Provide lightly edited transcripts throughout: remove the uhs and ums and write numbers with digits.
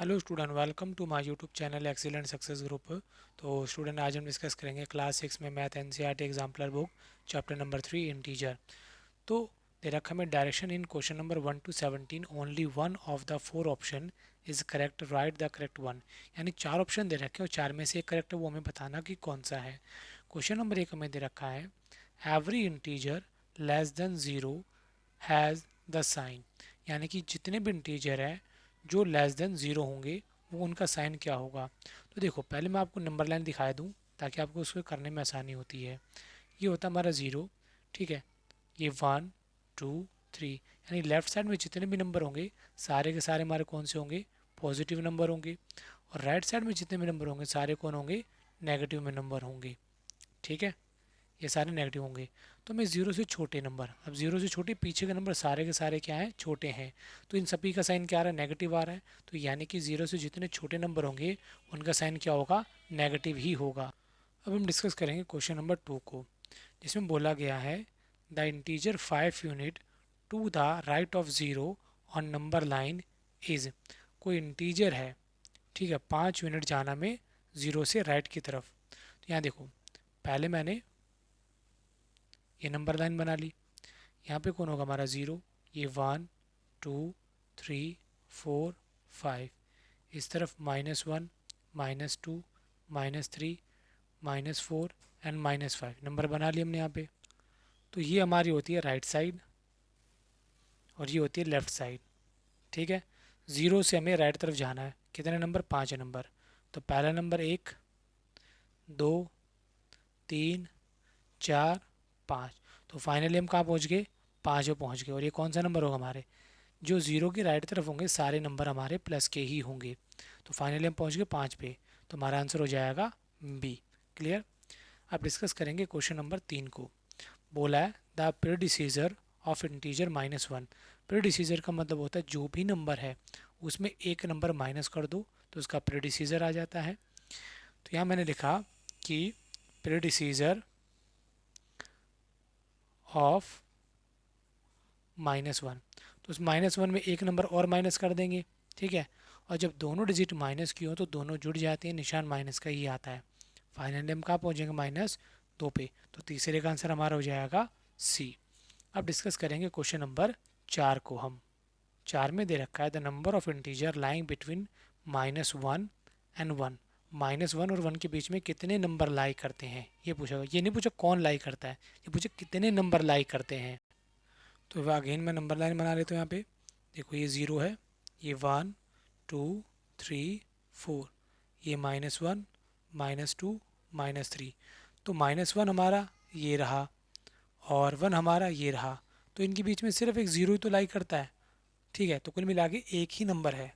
Hello student, welcome to my YouTube channel excellent success group. तो student, आज हम discuss करेंगे क्लास 6 में math NCERT exemplar book chapter number 3 integer. तो दे रखा हमें direction in question number 1 to 17 only one of the four option is correct, write the correct one. यानी चार ऑप्शन दे रखे हैं और चार में से एक करेक्ट है, वो हमें बताना कि कौन सा है। क्वेश्चन नंबर 1 हमें दे रखा है every integer less than zero has the sign. यानी कि जितने भी इंटीजर है जो लेस देन ज़ीरो होंगे वो उनका साइन क्या होगा। तो देखो, पहले मैं आपको नंबर लाइन दिखा दूँ ताकि आपको उसको करने में आसानी होती है। ये होता है हमारा ज़ीरो, ठीक है। ये वन, टू, थ्री, यानी लेफ्ट साइड में जितने भी नंबर होंगे सारे के सारे हमारे कौन से होंगे, पॉजिटिव नंबर होंगे। और राइट साइड में जितने भी नंबर होंगे सारे कौन होंगे, नेगेटिव में नंबर होंगे, ठीक है। ये सारे नेगेटिव होंगे। तो मैं ज़ीरो से छोटे नंबर, अब ज़ीरो से छोटे पीछे के नंबर सारे के सारे क्या हैं, छोटे हैं। तो इन सभी का साइन क्या आ रहा है, नेगेटिव आ रहा है। तो यानी कि ज़ीरो से जितने छोटे नंबर होंगे उनका साइन क्या होगा, नेगेटिव ही होगा। अब हम डिस्कस करेंगे क्वेश्चन नंबर 2 को, जिसमें बोला गया है the integer 5 unit to the right of zero on number line is. कोई इंटीजर है, ठीक है, 5 यूनिट जाना में ज़ीरो से राइट की तरफ। तो यहाँ देखो, पहले मैंने ये नंबर लाइन बना ली। यहाँ पे कौन होगा हमारा ज़ीरो, ये one, two, three, four, five. इस तरफ -1, -2, -3, -4 एंड -5 नंबर बना लिए हमने यहाँ पे। तो ये हमारी होती है राइट साइड और ये होती है लेफ्ट साइड, ठीक है। ज़ीरो से हमें राइट तरफ जाना है, कितने नंबर, 5 नंबर। तो पहला नंबर 1, 2, 3, 4, 5। तो फाइनली हम कहाँ पहुँच गए, 5 पे पहुँच गए। और ये कौन सा नंबर होगा हमारे, जो ज़ीरो की राइट तरफ होंगे सारे नंबर हमारे प्लस के ही होंगे। तो फाइनली हम पहुँच गए 5 पे। तो हमारा आंसर हो जाएगा बी। क्लियर। अब डिस्कस करेंगे क्वेश्चन नंबर 3 को। बोला है the predecessor of integer -1। Predecessor का मतलब होता है जो भी नंबर है उसमें एक नंबर माइनस कर दो तो उसका प्रेडिसीजर आ जाता है। तो यहाँ मैंने लिखा कि प्रेडिसीजर ऑफ -1। तो उस -1 में एक नंबर और माइनस कर देंगे, ठीक है। और जब दोनों डिजिट माइनस की हो तो दोनों जुड़ जाते हैं, निशान माइनस का ही आता है। फाइनली हम कहाँ पहुँचेंगे, -2 पे। तो तीसरे का आंसर हमारा हो जाएगा सी। अब डिस्कस करेंगे क्वेश्चन नंबर 4 को हम। 4 में दे रखा है the number of integer lying between -1 and 1। -1 और 1 के बीच में कितने नंबर लाई करते हैं, ये पूछा। ये नहीं पूछा कौन लाई करता है, ये पूछा कितने नंबर लाई करते हैं। तो अगेन मैं नंबर लाइन बना लेता हूँ यहाँ पे। देखो, ये ज़ीरो है, ये वन, टू, थ्री, फोर, ये -1, -2, -3। तो -1 हमारा ये रहा और 1 हमारा ये रहा। तो इनके बीच में सिर्फ एक ज़ीरो ही तो लाई करता है, ठीक है। तो कुल मिला के एक ही नंबर है।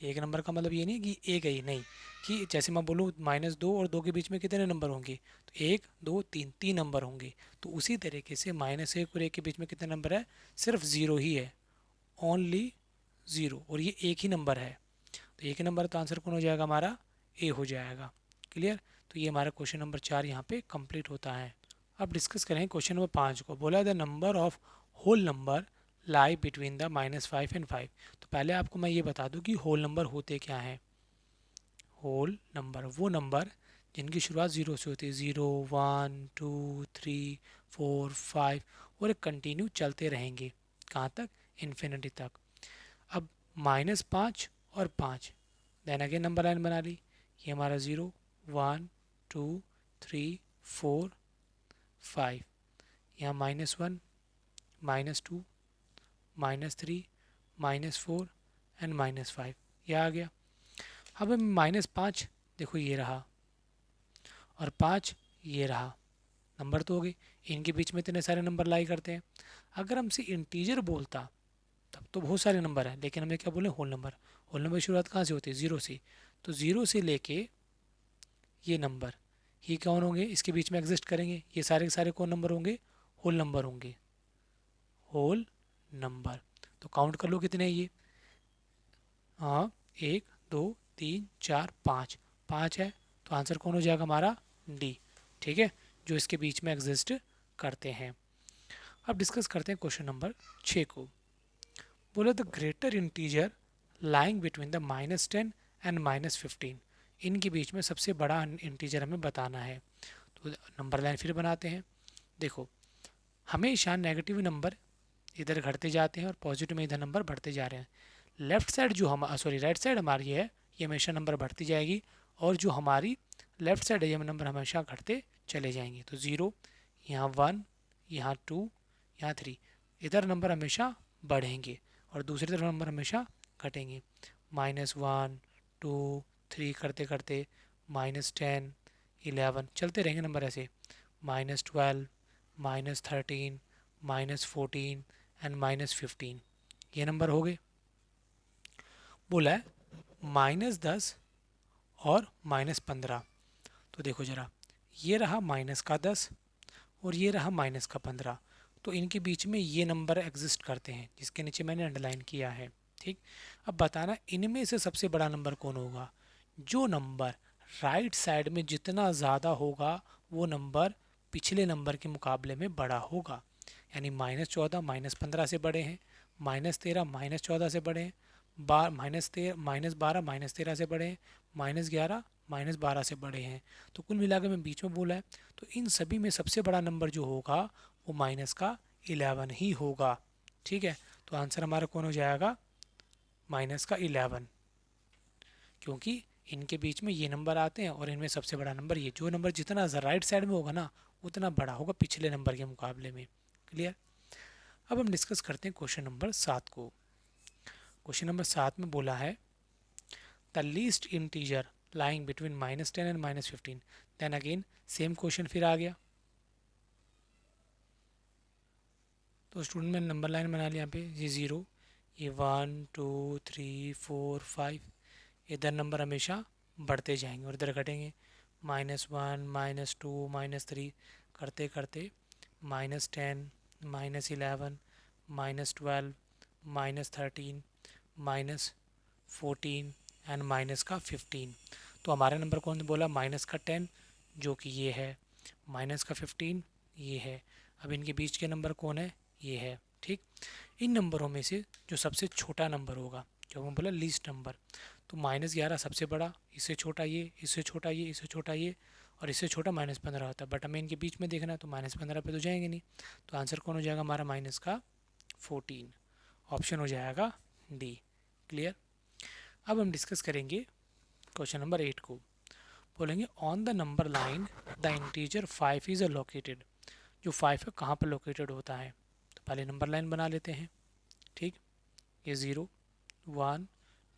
एक नंबर का मतलब ये नहीं कि एक है ही, नहीं, कि जैसे मैं बोलूँ -2 और 2 के बीच में कितने नंबर होंगे, तो 1, 2, 3, 3 नंबर होंगे। तो उसी तरीके से -1 और 1 के बीच में कितने नंबर है, सिर्फ ज़ीरो ही है, ओनली ज़ीरो। और ये एक ही नंबर है, तो एक ही नंबर, तो आंसर कौन हो जाएगा हमारा, ए हो जाएगा। क्लियर। तो ये हमारा क्वेश्चन नंबर 4 यहाँ पे कंप्लीट होता है। अब डिस्कस करें क्वेश्चन नंबर 5 को। बोला the number of whole number lie between the -5 and 5। तो पहले आपको मैं ये बता दूं कि होल नंबर होते क्या हैं। होल नंबर वो नंबर जिनकी शुरुआत ज़ीरो से होती है, 0, 1, 2, 3, 4, 5, और एक कंटिन्यू चलते रहेंगे, कहाँ तक, इन्फिनिटी तक। अब -5 और 5, देन अगेन नंबर लाइन बना ली। ये हमारा 0, 1, 2, 3, 4, 5। यहाँ -1, -2, -3, -4 एंड -5, ये आ गया। अब हम -5, देखो ये रहा, और 5 ये रहा, नंबर तो हो गए। इनके बीच में इतने सारे नंबर लाई करते हैं। अगर हमसे इंटीजर बोलता तब तो बहुत सारे नंबर हैं, लेकिन हमें क्या बोले, होल नंबर। होल नंबर की शुरुआत कहाँ से होती है, ज़ीरो से। तो ज़ीरो से लेके ये नंबर, ये कौन होंगे, इसके बीच में एग्जिस्ट करेंगे, ये सारे के सारे कौन नंबर होंगे, होल नंबर होंगे, होल नंबर। तो काउंट कर लो कितने हैं ये, हाँ, 1, 2, 3, 4, 5, 5 है। तो आंसर कौन हो जाएगा हमारा, डी, ठीक है, जो इसके बीच में एग्जिस्ट करते हैं। अब डिस्कस करते हैं क्वेश्चन नंबर 6 को। बोला the greater integer lying between the -10 and -15। इनके बीच में सबसे बड़ा इंटीजर हमें बताना है। तो नंबर लाइन फिर बनाते हैं। देखो, हमेशा नेगेटिव नंबर इधर घटते जाते हैं और पॉजिटिव में इधर नंबर बढ़ते जा रहे हैं। लेफ्ट साइड जो हम राइट साइड हमारी है, ये हमेशा नंबर बढ़ती जाएगी, और जो हमारी लेफ्ट साइड है ये नंबर हमेशा घटते चले जाएंगे। तो 0, यहाँ 1, यहाँ 2, यहाँ 3, इधर नंबर हमेशा बढ़ेंगे और दूसरी तरफ नंबर हमेशा घटेंगे। -1, 2, 3 करते करते -10, 11 चलते रहेंगे नंबर ऐसे, -12, -13, -14 एंड -15। ये नंबर हो गए। बोला है -10 और -15। तो देखो ज़रा, ये रहा -10 और ये रहा -15। तो इनके बीच में ये नंबर एग्जिस्ट करते हैं जिसके नीचे मैंने अंडरलाइन किया है। ठीक, अब बताना इनमें से सबसे बड़ा नंबर कौन होगा। जो नंबर राइट साइड में जितना ज़्यादा होगा वो नंबर पिछले नंबर के मुकाबले में बड़ा होगा। यानी -14 -15 से बड़े हैं, -13 -14 से बड़े हैं, -12 -13 से बड़े हैं, -11 -12 से बड़े हैं। तो कुल मिलाकर मैं बीच में बोला है, तो इन सभी में सबसे बड़ा नंबर जो होगा वो -11 ही होगा। ठीक है, तो आंसर हमारा कौन हो जाएगा, -11, क्योंकि इनके बीच में ये नंबर आते हैं और इनमें सबसे बड़ा नंबर ये, जो नंबर जितना राइट साइड में होगा ना उतना बड़ा होगा पिछले नंबर के मुकाबले में। क्लियर। अब हम डिस्कस करते हैं क्वेश्चन नंबर 7 को। क्वेश्चन नंबर 7 में बोला है the least integer lying between -10 and -15। Then again same question फिर आ गया। तो स्टूडेंट मैंने नंबर लाइन बना लिया यहाँ पे, ये 0, ये 1 2 3 4 5, इधर नंबर हमेशा बढ़ते जाएंगे और इधर घटेंगे, -1 -2 -3 करते करते -10 -11 -12 -13 -14 एंड -15। तो हमारा नंबर कौन बोला, -10 जो कि ये है, -15 ये है। अब इनके बीच के नंबर कौन है, ये है। ठीक, इन नंबरों में से जो सबसे छोटा नंबर होगा, जो हम बोला लीस्ट नंबर, तो -11 सबसे बड़ा, इससे छोटा ये, इससे छोटा ये, इससे छोटा ये, और इससे छोटा -15 होता है। बट हमें इनके बीच में देखना है, तो -15 पे तो जाएंगे नहीं। तो आंसर कौन हो जाएगा हमारा, -14। ऑप्शन हो जाएगा डी। क्लियर। अब हम डिस्कस करेंगे क्वेश्चन नंबर 8 को। बोलेंगे on the number line the integer 5 is located. जो 5 है कहाँ पर लोकेटेड होता है, तो पहले नंबर लाइन बना लेते हैं। ठीक, ये 0 1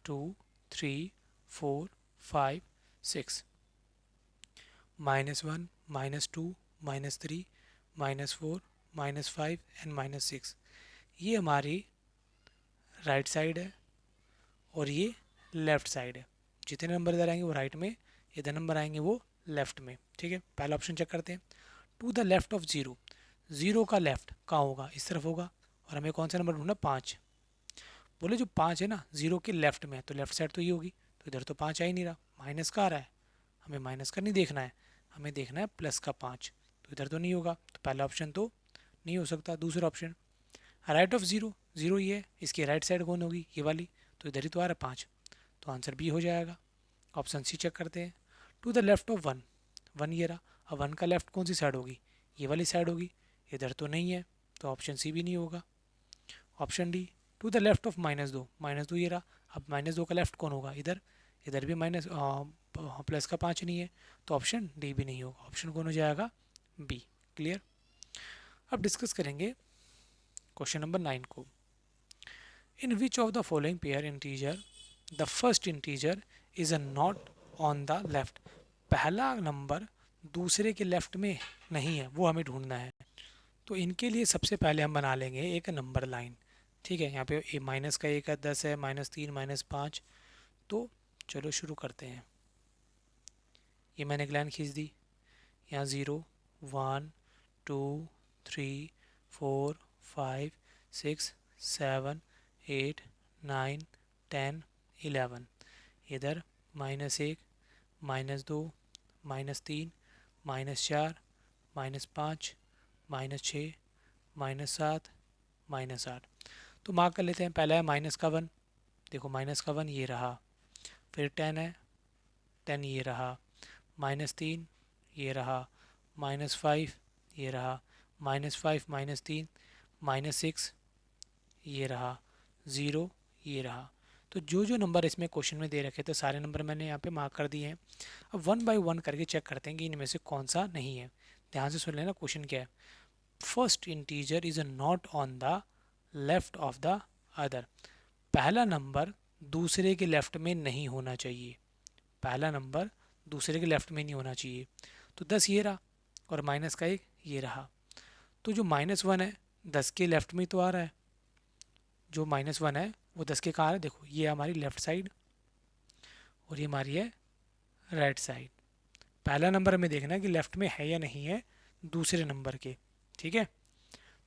2 3 4 5 6, -1 -2 -3 -4 -5 एंड -6। ये हमारी राइट साइड है और ये लेफ़्ट साइड है। जितने नंबर इधर आएंगे वो राइट में, इधर नंबर आएंगे वो लेफ़्ट में। ठीक है, पहला ऑप्शन चेक करते हैं। टू द लेफ़्ट ऑफ 0, 0 का लेफ़्ट कहाँ होगा, इस तरफ होगा, और हमें कौन सा नंबर ढूंढना, 5। बोले जो 5 है ना 0 के लेफ़्ट में है, तो लेफ़्ट साइड तो ये होगी, तो इधर तो 5 आ ही नहीं रहा, माइनस का आ रहा है। हमें माइनस का नहीं देखना है, हमें देखना है प्लस का 5, तो इधर तो नहीं होगा, तो पहला ऑप्शन तो नहीं हो सकता। दूसरा ऑप्शन राइट ऑफ 0, 0 ये है, इसकी राइट साइड कौन होगी, ये वाली, तो इधर ही तो आ रहा है 5, तो आंसर बी हो जाएगा। ऑप्शन सी चेक करते हैं। टू द लेफ्ट ऑफ 1, 1 ये रहा, अब 1 का लेफ्ट कौन सी साइड होगी, ये वाली साइड होगी, इधर तो नहीं है, तो ऑप्शन सी भी नहीं होगा। Option D, to the left of -2, -2 ये रहा, अब -2 का लेफ्ट कौन होगा, इधर, इधर भी माइनस प्लस का 5 नहीं है, तो ऑप्शन डी भी नहीं होगा। ऑप्शन कौन हो जाएगा, बी। क्लियर। अब डिस्कस करेंगे क्वेश्चन नंबर 9 को। In which of the following pair integer the first integer is a not on the left. पहला नंबर दूसरे के लेफ्ट में नहीं है, वो हमें ढूंढना है। तो इनके लिए सबसे पहले हम बना लेंगे एक नंबर लाइन। ठीक है, यहाँ पे माइनस का 1 है, 10 है, -3 -5। तो चलो शुरू करते हैं। ये मैंने एक लाइन खींच दी, यहाँ 0 1 2 3 4 5 6 7 8 9 10 11। इधर -1 -2 -3 -4 -5 -6 -7 -8। तो मार्क कर लेते हैं। पहला है -1, देखो माइनस का 1 ये रहा, फिर 10 है, 10 ये रहा, -3 ये रहा, -5 ये रहा, -5 -3 -6 ये रहा, 0 ये रहा। तो जो जो नंबर इसमें क्वेश्चन में दे रखे थे सारे नंबर मैंने यहाँ पे मार्क कर दिए हैं। अब 1 बाय 1 करके चेक करते हैं कि इनमें से कौन सा नहीं है। ध्यान से सुन लेना क्वेश्चन क्या है। First integer is not on the left of the other. पहला नंबर दूसरे के लेफ्ट में नहीं होना चाहिए। पहला नंबर दूसरे के लेफ्ट में नहीं होना चाहिए। तो 10 ये रहा और माइनस का 1 ये रहा। तो जो -1 है 10 के लेफ्ट में तो आ रहा है, जो -1 है वो 10 के कहाँ आ रहा है। देखो ये हमारी लेफ्ट साइड और ये हमारी है राइट साइड। पहला नंबर हमें देखना है कि लेफ्ट में है या नहीं है दूसरे नंबर के। ठीक है,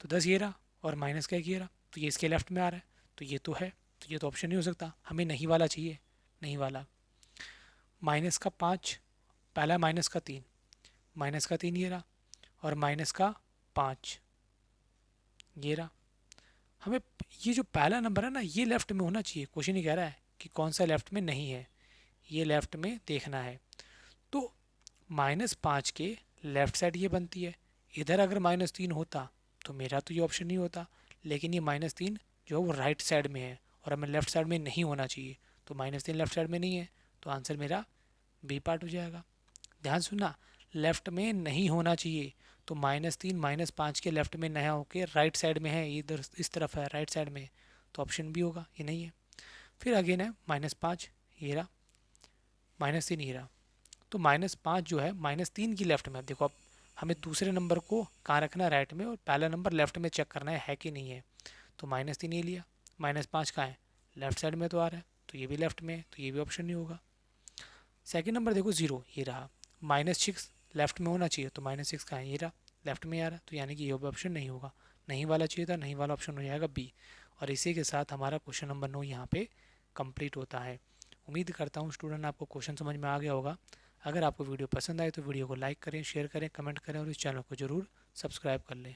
तो 10 ये रहा और माइनस का 1 ये रहा, तो ये इसके लेफ्ट में आ रहा है, तो ये तो है, तो ये तो ऑप्शन नहीं हो सकता, हमें नहीं वाला चाहिए, नहीं वाला। -5, पहला -3, -3 ये रहा और -5 ये रहा। हमें ये जो पहला नंबर है ना ये लेफ्ट में होना चाहिए। क्वेश्चन ही कह रहा है कि कौन सा लेफ्ट में नहीं है, ये लेफ्ट में देखना है। तो -5 के लेफ्ट साइड ये बनती है। इधर अगर -3 होता तो मेरा तो ये ऑप्शन नहीं होता, लेकिन ये -3 जो है वो राइट साइड में है और हमें लेफ्ट साइड में नहीं होना चाहिए, तो -3 लेफ्ट साइड में नहीं है, तो आंसर मेरा बी पार्ट हो जाएगा। ध्यान सुनना, लेफ्ट में नहीं होना चाहिए, तो -3 -5 के लेफ्ट में नया होके राइट साइड में है, इधर इस तरफ है राइट साइड में, तो ऑप्शन बी होगा, ये नहीं है। फिर अगेन है -5 ये रहा, -3 ये रहा। तो -5 जो है -3 की लेफ्ट में। अब देखो अब हमें दूसरे नंबर को कहाँ रखना है, राइट में, और पहला नंबर लेफ्ट में चेक करना है कि नहीं है। तो -3 ये लिया, -5 कहाँ है, लेफ्ट साइड में तो आ रहा है, तो ये भी लेफ्ट में है, तो ये भी ऑप्शन नहीं होगा। सेकंड नंबर देखो 0 ये रहा, -6 लेफ्ट में होना चाहिए, तो -6 कहाँ है, ये रहा लेफ्ट में आ रहा है, तो यानी कि ये भी ऑप्शन नहीं होगा। नहीं वाला चाहिए था, नहीं वाला ऑप्शन हो जाएगा बी। और इसी के साथ हमारा क्वेश्चन नंबर 9 यहाँ पे कंप्लीट होता है। उम्मीद करता हूँ स्टूडेंट आपको क्वेश्चन समझ में आ गया होगा। अगर आपको वीडियो पसंद आए तो वीडियो को लाइक करें, शेयर करें, कमेंट करें और इस चैनल को ज़रूर सब्सक्राइब कर लें।